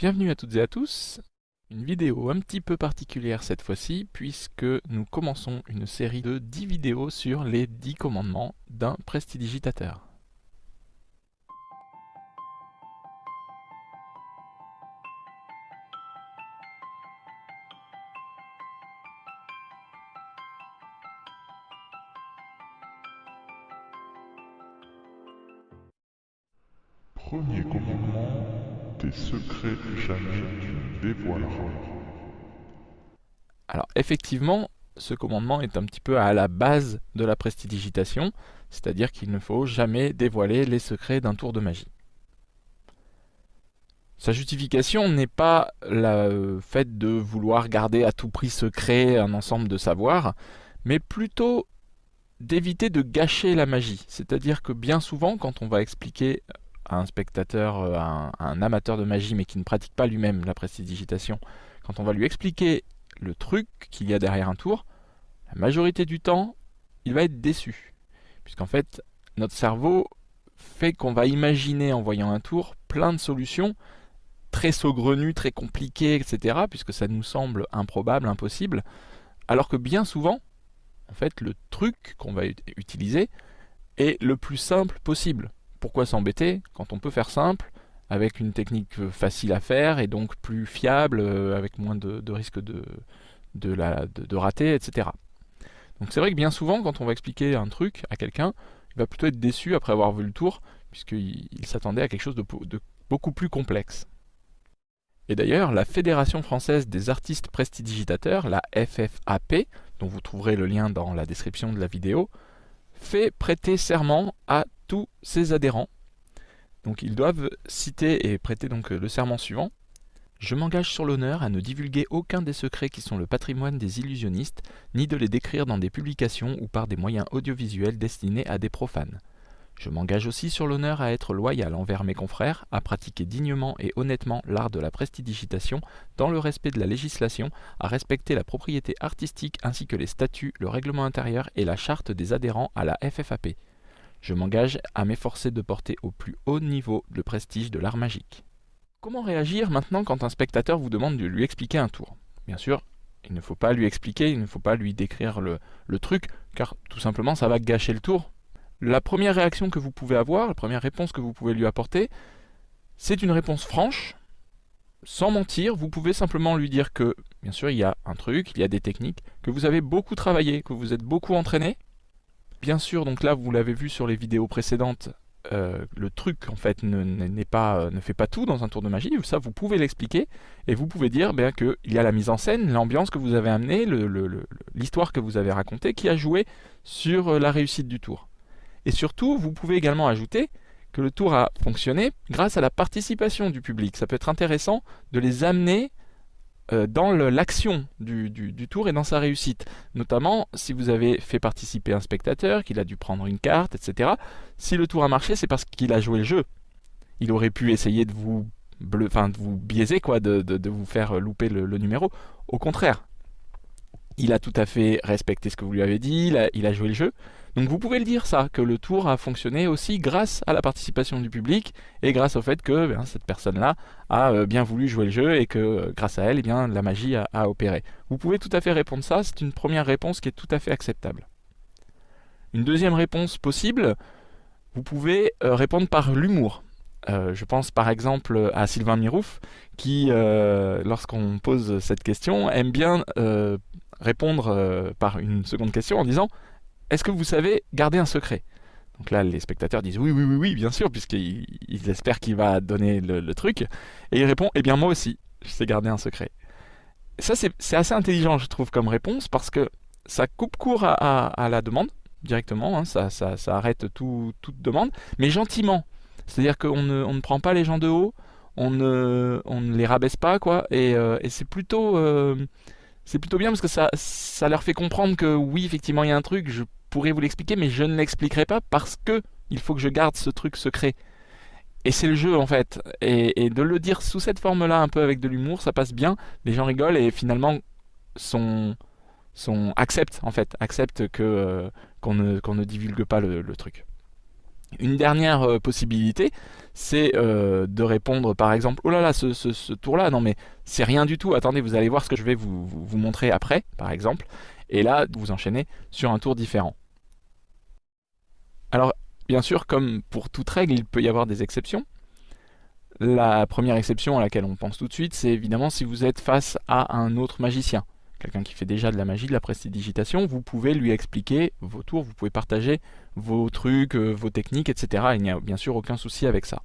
Bienvenue à toutes et à tous, une vidéo un petit peu particulière cette fois-ci puisque nous commençons une série de 10 vidéos sur les 10 commandements d'un prestidigitateur. Premier commandement, tes secrets jamais tu ne dévoileras. Alors effectivement, ce commandement est un petit peu à la base de la prestidigitation, c'est-à-dire qu'il ne faut jamais dévoiler les secrets d'un tour de magie. Sa justification n'est pas le fait de vouloir garder à tout prix secret un ensemble de savoirs, mais plutôt d'éviter de gâcher la magie. C'est-à-dire que bien souvent, quand on va expliquer à un spectateur, à un amateur de magie, mais qui ne pratique pas lui-même la prestidigitation, quand on va lui expliquer le truc qu'il y a derrière un tour, la majorité du temps, il va être déçu. Puisqu'en fait, notre cerveau fait qu'on va imaginer en voyant un tour plein de solutions très saugrenues, très compliquées, etc., puisque ça nous semble improbable, impossible, alors que bien souvent, en fait, le truc qu'on va utiliser est le plus simple possible. Pourquoi s'embêter quand on peut faire simple, avec une technique facile à faire et donc plus fiable, avec moins de risque de rater, etc. Donc c'est vrai que bien souvent, quand on va expliquer un truc à quelqu'un, il va plutôt être déçu après avoir vu le tour, puisqu'il s'attendait à quelque chose de beaucoup plus complexe. Et d'ailleurs, la Fédération française des artistes prestidigitateurs, la FFAP, dont vous trouverez le lien dans la description de la vidéo, fait prêter serment à tous ses adhérents. Donc ils doivent citer et prêter donc le serment suivant. Je m'engage sur l'honneur à ne divulguer aucun des secrets qui sont le patrimoine des illusionnistes, ni de les décrire dans des publications ou par des moyens audiovisuels destinés à des profanes. Je m'engage aussi sur l'honneur à être loyal envers mes confrères, à pratiquer dignement et honnêtement l'art de la prestidigitation dans le respect de la législation, à respecter la propriété artistique ainsi que les statuts, le règlement intérieur et la charte des adhérents à la FFAP. Je m'engage à m'efforcer de porter au plus haut niveau le prestige de l'art magique. Comment réagir maintenant quand un spectateur vous demande de lui expliquer un tour? Bien sûr, il ne faut pas lui expliquer, il ne faut pas lui décrire le truc, car tout simplement ça va gâcher le tour. La première réaction que vous pouvez avoir, la première réponse que vous pouvez lui apporter, c'est une réponse franche, sans mentir. Vous pouvez simplement lui dire que, bien sûr, il y a un truc, il y a des techniques, que vous avez beaucoup travaillé, que vous êtes beaucoup entraîné. Bien sûr, donc là, vous l'avez vu sur les vidéos précédentes, le truc, en fait, ne fait pas tout dans un tour de magie. Ça, vous pouvez l'expliquer, et vous pouvez dire qu'il y a la mise en scène, l'ambiance que vous avez amenée, l'histoire que vous avez racontée, qui a joué sur la réussite du tour. Et surtout, vous pouvez également ajouter que le tour a fonctionné grâce à la participation du public. Ça peut être intéressant de les amener dans l'action du tour et dans sa réussite. Notamment, si vous avez fait participer un spectateur, qu'il a dû prendre une carte, etc. Si le tour a marché, c'est parce qu'il a joué le jeu. Il aurait pu essayer de vous biaiser, quoi, de vous faire louper le numéro. Au contraire, il a tout à fait respecté ce que vous lui avez dit, il a joué le jeu. Donc vous pouvez le dire ça, que le tour a fonctionné aussi grâce à la participation du public et grâce au fait que cette personne-là a bien voulu jouer le jeu et que grâce à elle, la magie a opéré. Vous pouvez tout à fait répondre ça, c'est une première réponse qui est tout à fait acceptable. Une deuxième réponse possible, vous pouvez répondre par l'humour. Je pense par exemple à Sylvain Mirouf qui, lorsqu'on pose cette question, aime bien répondre par une seconde question en disant « Est-ce que vous savez garder un secret ?» Donc là, les spectateurs disent « Oui, bien sûr », puisqu'ils espèrent qu'il va donner le truc. Et il répond « Eh bien, moi aussi, je sais garder un secret. » Ça, c'est assez intelligent, je trouve, comme réponse, parce que ça coupe court à la demande, directement, hein, ça arrête toute demande, mais gentiment. C'est-à-dire qu'on ne prend pas les gens de haut, on ne les rabaisse pas, quoi, et c'est plutôt bien parce que ça leur fait comprendre que oui, effectivement, il y a un truc, je pourrais vous l'expliquer, mais je ne l'expliquerai pas parce que il faut que je garde ce truc secret. Et c'est le jeu, en fait. Et de le dire sous cette forme-là, un peu avec de l'humour, ça passe bien, les gens rigolent et finalement acceptent que qu'on ne divulgue pas le truc. Une dernière possibilité, c'est de répondre par exemple, oh là là, ce tour-là, non mais c'est rien du tout, attendez, vous allez voir ce que je vais vous montrer après, par exemple, et là, vous enchaînez sur un tour différent. Alors, bien sûr, comme pour toute règle, il peut y avoir des exceptions. La première exception à laquelle on pense tout de suite, c'est évidemment si vous êtes face à un autre magicien. Quelqu'un qui fait déjà de la magie, de la prestidigitation, vous pouvez lui expliquer vos tours, vous pouvez partager vos trucs, vos techniques, etc. Il n'y a bien sûr aucun souci avec ça.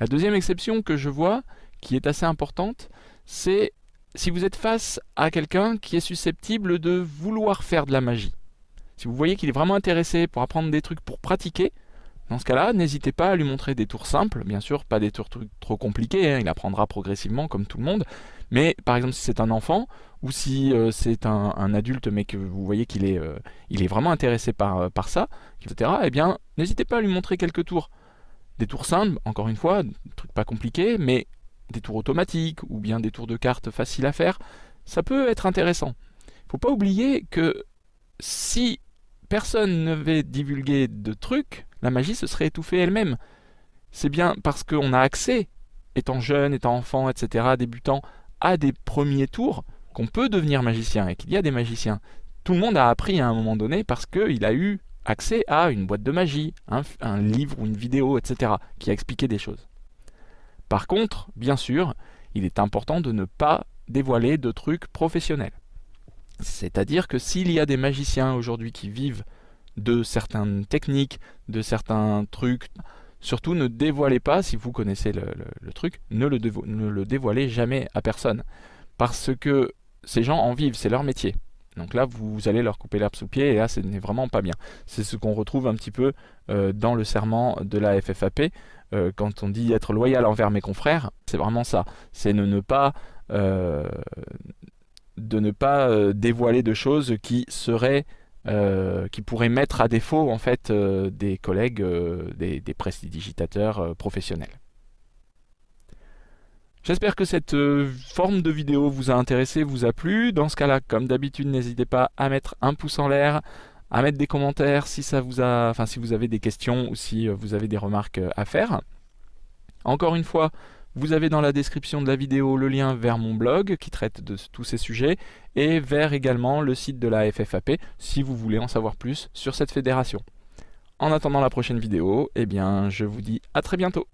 La deuxième exception que je vois, qui est assez importante, c'est si vous êtes face à quelqu'un qui est susceptible de vouloir faire de la magie. Si vous voyez qu'il est vraiment intéressé pour apprendre des trucs pour pratiquer, dans ce cas-là, n'hésitez pas à lui montrer des tours simples, bien sûr, pas des tours trop compliqués, hein, il apprendra progressivement comme tout le monde, mais par exemple si c'est un enfant, ou si c'est un adulte mais que vous voyez qu'il est, il est vraiment intéressé par ça, etc., eh bien n'hésitez pas à lui montrer quelques tours. Des tours simples, encore une fois, des trucs pas compliqués, mais des tours automatiques, ou bien des tours de cartes faciles à faire, ça peut être intéressant. Il ne faut pas oublier que si personne ne devait divulguer de trucs, la magie se serait étouffée elle-même. C'est bien parce qu'on a accès, étant jeune, étant enfant, etc., débutant, à des premiers tours, qu'on peut devenir magicien et qu'il y a des magiciens. Tout le monde a appris à un moment donné parce qu'il a eu accès à une boîte de magie, un livre ou une vidéo, etc., qui a expliqué des choses. Par contre, bien sûr, il est important de ne pas dévoiler de trucs professionnels. C'est-à-dire que s'il y a des magiciens aujourd'hui qui vivent de certaines techniques, de certains trucs, surtout ne dévoilez pas, si vous connaissez le truc, ne le dévoilez jamais à personne. Parce que ces gens en vivent, c'est leur métier. Donc là, vous allez leur couper l'herbe sous le pied, et là, ce n'est vraiment pas bien. C'est ce qu'on retrouve un petit peu dans le serment de la FFAP, quand on dit être loyal envers mes confrères, c'est vraiment ça. C'est de ne pas dévoiler de choses qui seraient qui pourraient mettre à défaut en fait des collègues, des prestidigitateurs professionnels. J'espère que cette forme de vidéo vous a intéressé, vous a plu. Dans ce cas-là, comme d'habitude, n'hésitez pas à mettre un pouce en l'air, à mettre des commentaires si ça vous a, enfin si vous avez des questions ou si vous avez des remarques à faire. Encore une fois, vous avez dans la description de la vidéo le lien vers mon blog qui traite de tous ces sujets et vers également le site de la FFAP si vous voulez en savoir plus sur cette fédération. En attendant la prochaine vidéo, eh bien, je vous dis à très bientôt.